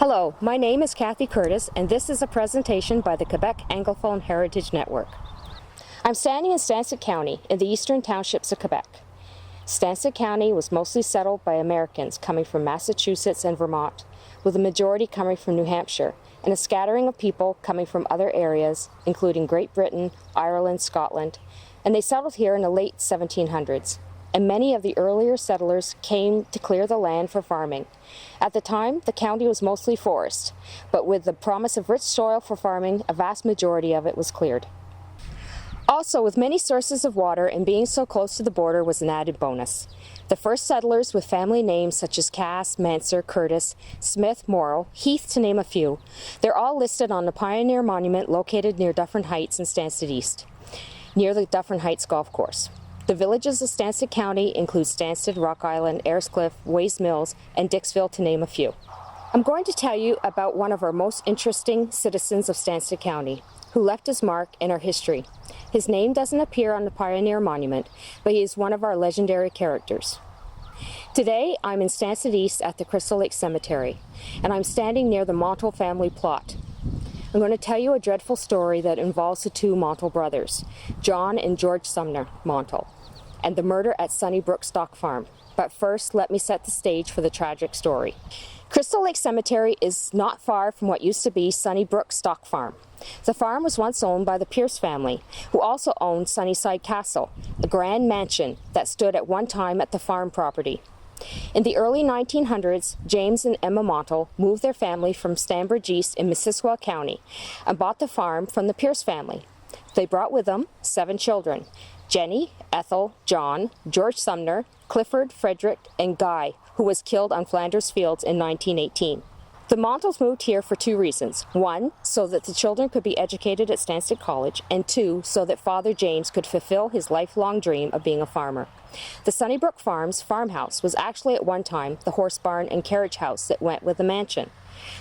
Hello, my name is Kathy Curtis, and this is a presentation by the Quebec Anglophone Heritage Network. I'm standing in Stanstead County in the eastern townships of Quebec. Stanstead County was mostly settled by Americans coming from Massachusetts and Vermont, with a majority coming from New Hampshire, and a scattering of people coming from other areas, including Great Britain, Ireland, Scotland, and they settled here in the late 1700s. And many of the earlier settlers came to clear the land for farming. At the time, the county was mostly forest, but with the promise of rich soil for farming, a vast majority of it was cleared. Also, with many sources of water and being so close to the border was an added bonus. The first settlers with family names such as Cass, Manser, Curtis, Smith, Morrow, Heath to name a few, they're all listed on the Pioneer Monument located near Dufferin Heights in Stanstead East, near the Dufferin Heights Golf Course. The villages of Stanstead County include Stanstead, Rock Island, Ayrescliff, Ways Mills, and Dixville to name a few. I'm going to tell you about one of our most interesting citizens of Stanstead County, who left his mark in our history. His name doesn't appear on the Pioneer Monument, but he is one of our legendary characters. Today, I'm in Stanstead East at the Crystal Lake Cemetery, and I'm standing near the Montle family plot. I'm going to tell you a dreadful story that involves the two Montle brothers, John and George Sumner Montle, and the murder at Sunnybrook Stock Farm. But first, let me set the stage for the tragic story. Crystal Lake Cemetery is not far from what used to be Sunnybrook Stock Farm. The farm was once owned by the Pierce family, who also owned Sunnyside Castle, a grand mansion that stood at one time at the farm property. In the early 1900s, James and Emma Montle moved their family from Stanbridge East in Missisquoi County and bought the farm from the Pierce family. They brought with them 7 children: Jenny, Ethel, John, George Sumner, Clifford, Frederick, and Guy, who was killed on Flanders Fields in 1918. The Montles moved here for 2 reasons. 1, so that the children could be educated at Stanstead College, and 2, so that Father James could fulfill his lifelong dream of being a farmer. The Sunnybrook Farms farmhouse was actually at one time the horse barn and carriage house that went with the mansion.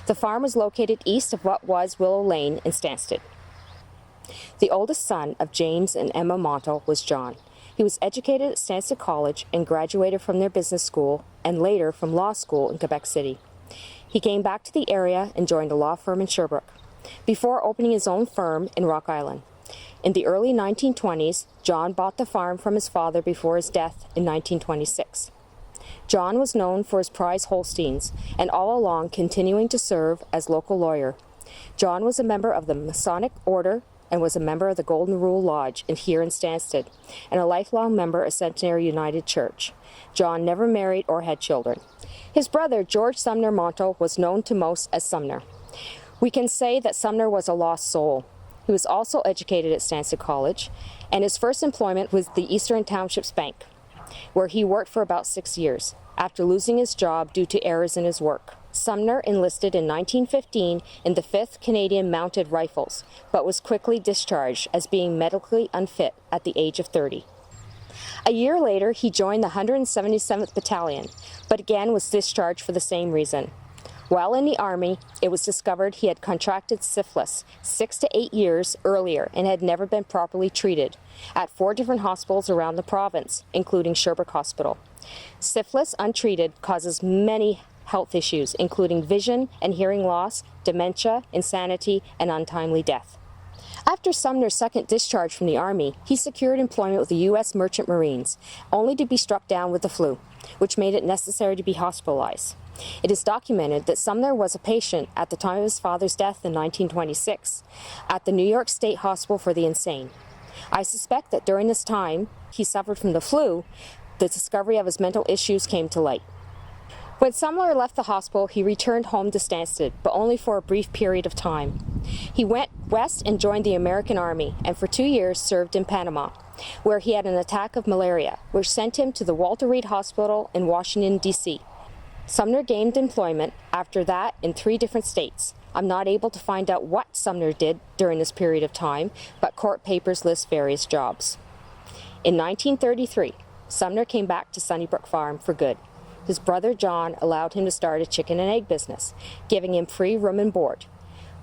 The farm was located east of what was Willow Lane in Stanstead. The oldest son of James and Emma Montle was John. He was educated at Stanstead College and graduated from their business school and later from law school in Quebec City. He came back to the area and joined a law firm in Sherbrooke, before opening his own firm in Rock Island. In the early 1920s, John bought the farm from his father before his death in 1926. John was known for his prize Holsteins and all along continuing to serve as local lawyer. John was a member of the Masonic Order and was a member of the Golden Rule Lodge here in Stanstead, and a lifelong member of Centenary United Church. John never married or had children. His brother, George Sumner Montle, was known to most as Sumner. We can say that Sumner was a lost soul. He was also educated at Stanstead College, and his first employment was the Eastern Townships Bank, where he worked for about 6 years, after losing his job due to errors in his work. Sumner enlisted in 1915 in the 5th Canadian Mounted Rifles, but was quickly discharged as being medically unfit at the age of 30. A year later, he joined the 177th Battalion, but again was discharged for the same reason. While in the Army, it was discovered he had contracted syphilis 6 to 8 years earlier and had never been properly treated at 4 different hospitals around the province, including Sherbrooke Hospital. Syphilis untreated causes many health issues, including vision and hearing loss, dementia, insanity, and untimely death. After Sumner's second discharge from the Army, he secured employment with the U.S. Merchant Marines, only to be struck down with the flu, which made it necessary to be hospitalized. It is documented that Sumner was a patient at the time of his father's death in 1926 at the New York State Hospital for the Insane. I suspect that during this time he suffered from the flu, the discovery of his mental issues came to light. When Sumner left the hospital, he returned home to Stanstead, but only for a brief period of time. He went west and joined the American Army, and for 2 years served in Panama, where he had an attack of malaria, which sent him to the Walter Reed Hospital in Washington, D.C. Sumner gained employment after that in 3 different states. I'm not able to find out what Sumner did during this period of time, but court papers list various jobs. In 1933, Sumner came back to Sunnybrook Farm for good. His brother John allowed him to start a chicken and egg business, giving him free room and board.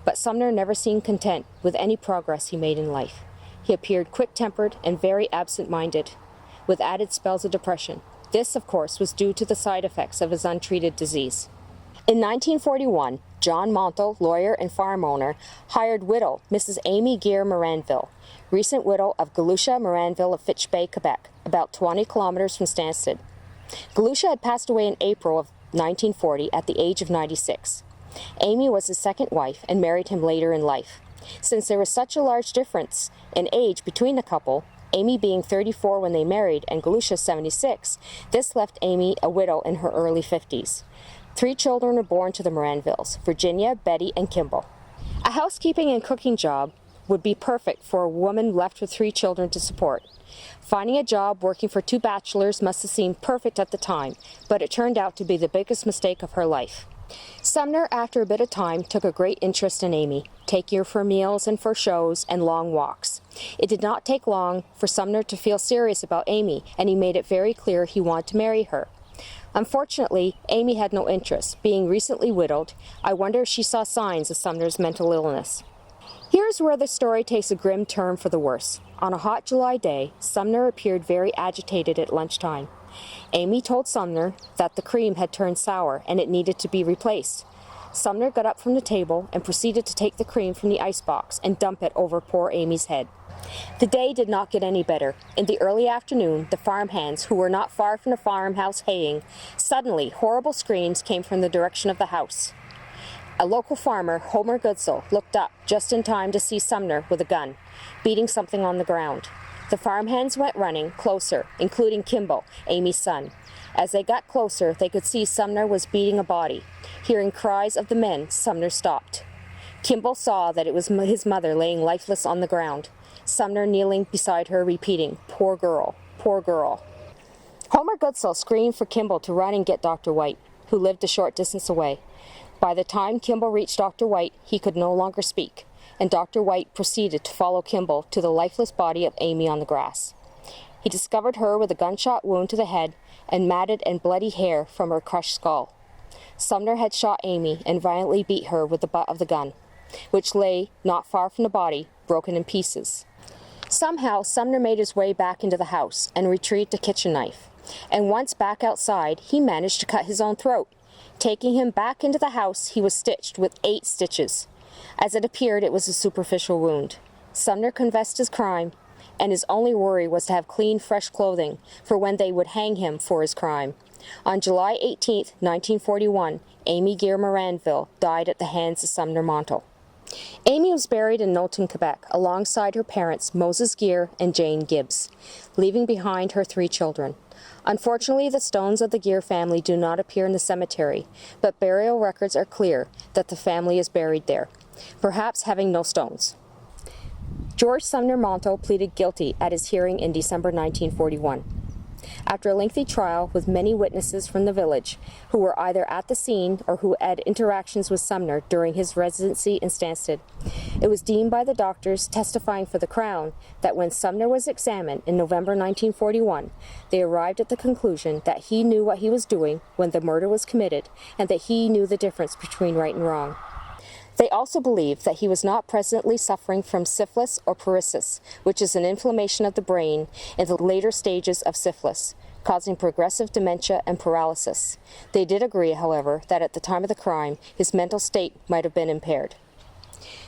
But Sumner never seemed content with any progress he made in life. He appeared quick-tempered and very absent-minded, with added spells of depression. This, of course, was due to the side effects of his untreated disease. In 1941, John Montle, lawyer and farm owner, hired widow Mrs. Amy Geer Moranville, recent widow of George Moranville of Fitch Bay, Quebec, about 20 kilometers from Stanstead. George had passed away in April of 1940 at the age of 96. Amy was his second wife and married him later in life. Since there was such a large difference in age between the couple, Amy being 34 when they married and George 76, this left Amy a widow in her early 50s. 3 children were born to the Moranvilles, Virginia, Betty, and Kimball. A housekeeping and cooking job would be perfect for a woman left with 3 children to support. Finding a job working for 2 bachelors must have seemed perfect at the time, but it turned out to be the biggest mistake of her life. Sumner, after a bit of time, took a great interest in Amy, taking her for meals and for shows and long walks. It did not take long for Sumner to feel serious about Amy, and he made it very clear he wanted to marry her. Unfortunately, Amy had no interest. Being recently widowed, I wonder if she saw signs of Sumner's mental illness. Here's where the story takes a grim turn for the worse. On a hot July day, Sumner appeared very agitated at lunchtime. Amy told Sumner that the cream had turned sour and it needed to be replaced. Sumner got up from the table and proceeded to take the cream from the icebox and dump it over poor Amy's head. The day did not get any better. In the early afternoon, the farmhands, who were not far from the farmhouse haying, suddenly horrible screams came from the direction of the house. A local farmer, Homer Goodsell, looked up just in time to see Sumner with a gun, beating something on the ground. The farmhands went running closer, including Kimball, Amy's son. As they got closer, they could see Sumner was beating a body. Hearing cries of the men, Sumner stopped. Kimball saw that it was his mother laying lifeless on the ground. Sumner kneeling beside her, repeating, "Poor girl, poor girl." Homer Goodsell screamed for Kimball to run and get Dr. White, who lived a short distance away. By the time Kimball reached Dr. White, he could no longer speak, and Dr. White proceeded to follow Kimball to the lifeless body of Amy on the grass. He discovered her with a gunshot wound to the head and matted and bloody hair from her crushed skull. Sumner had shot Amy and violently beat her with the butt of the gun, which lay not far from the body, broken in pieces. Somehow, Sumner made his way back into the house and retrieved a kitchen knife. And once back outside, he managed to cut his own throat. Taking him back into the house, he was stitched with 8 stitches. As it appeared, it was a superficial wound. Sumner confessed his crime, and his only worry was to have clean, fresh clothing for when they would hang him for his crime. On July 18, 1941, Amy Geer Moranville died at the hands of Sumner Montle. Amy was buried in Knowlton, Quebec, alongside her parents, Moses Geer and Jane Gibbs, leaving behind her 3 children. Unfortunately, the stones of the Geer family do not appear in the cemetery, but burial records are clear that the family is buried there, perhaps having no stones. George Sumner Montle pleaded guilty at his hearing in December 1941. After a lengthy trial with many witnesses from the village who were either at the scene or who had interactions with Sumner during his residency in Stanstead, it was deemed by the doctors testifying for the Crown that when Sumner was examined in November 1941, they arrived at the conclusion that he knew what he was doing when the murder was committed and that he knew the difference between right and wrong. They also believed that he was not presently suffering from syphilis or paresis, which is an inflammation of the brain in the later stages of syphilis, causing progressive dementia and paralysis. They did agree, however, that at the time of the crime, his mental state might have been impaired.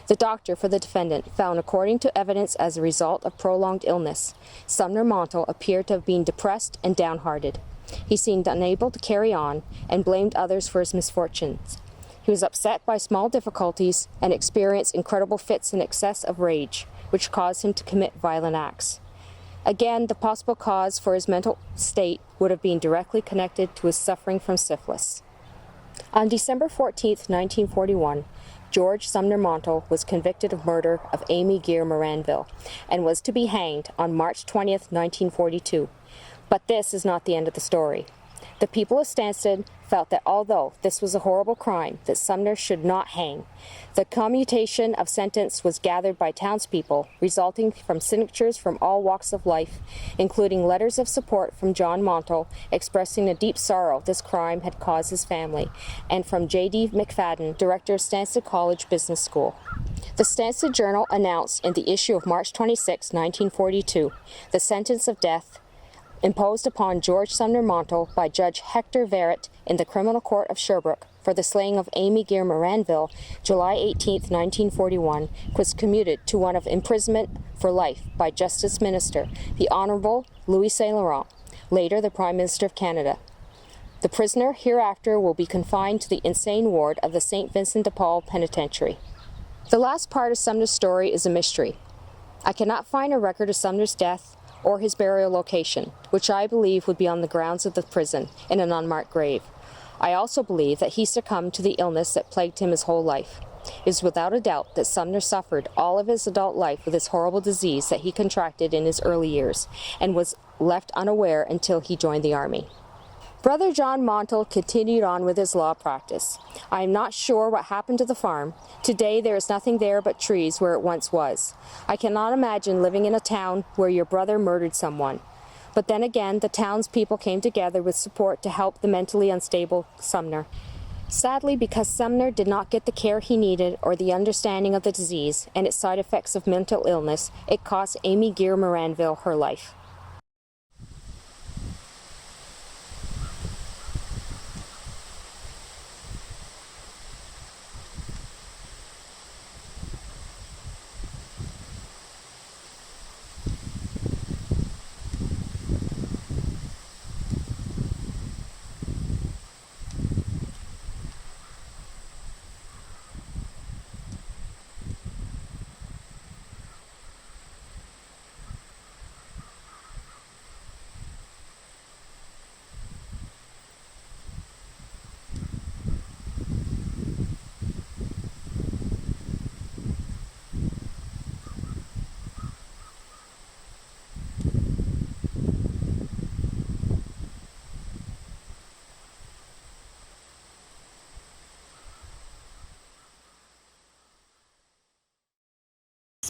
The doctor for the defendant found, according to evidence as a result of prolonged illness, Sumner Montle appeared to have been depressed and downhearted. He seemed unable to carry on and blamed others for his misfortunes. He was upset by small difficulties and experienced incredible fits and excess of rage, which caused him to commit violent acts. Again, the possible cause for his mental state would have been directly connected to his suffering from syphilis. On December 14, 1941, George Sumner Montle was convicted of murder of Amy Geer Moranville and was to be hanged on March 20, 1942. But this is not the end of the story. The people of Stanstead felt that although this was a horrible crime, that Sumner should not hang. The commutation of sentence was gathered by townspeople, resulting from signatures from all walks of life, including letters of support from John Montle expressing the deep sorrow this crime had caused his family, and from J.D. McFadden, director of Stanstead College Business School. The Stanstead Journal announced in the issue of March 26, 1942, the sentence of death imposed upon George Sumner Montle by Judge Hector Verrett in the Criminal Court of Sherbrooke for the slaying of Amy Geer Moranville, July 18, 1941, was commuted to one of imprisonment for life by Justice Minister, the Honourable Louis Saint Laurent, later the Prime Minister of Canada. The prisoner hereafter will be confined to the insane ward of the St. Vincent de Paul Penitentiary. The last part of Sumner's story is a mystery. I cannot find a record of Sumner's death or his burial location, which I believe would be on the grounds of the prison in an unmarked grave. I also believe that he succumbed to the illness that plagued him his whole life. It is without a doubt that Sumner suffered all of his adult life with this horrible disease that he contracted in his early years and was left unaware until he joined the Army. Brother John Montle continued on with his law practice. I am not sure what happened to the farm. Today there is nothing there but trees where it once was. I cannot imagine living in a town where your brother murdered someone. But then again, the townspeople came together with support to help the mentally unstable Sumner. Sadly, because Sumner did not get the care he needed or the understanding of the disease and its side effects of mental illness, it cost Amy Geer Moranville her life.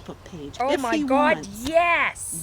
Facebook page. Oh my God, yes!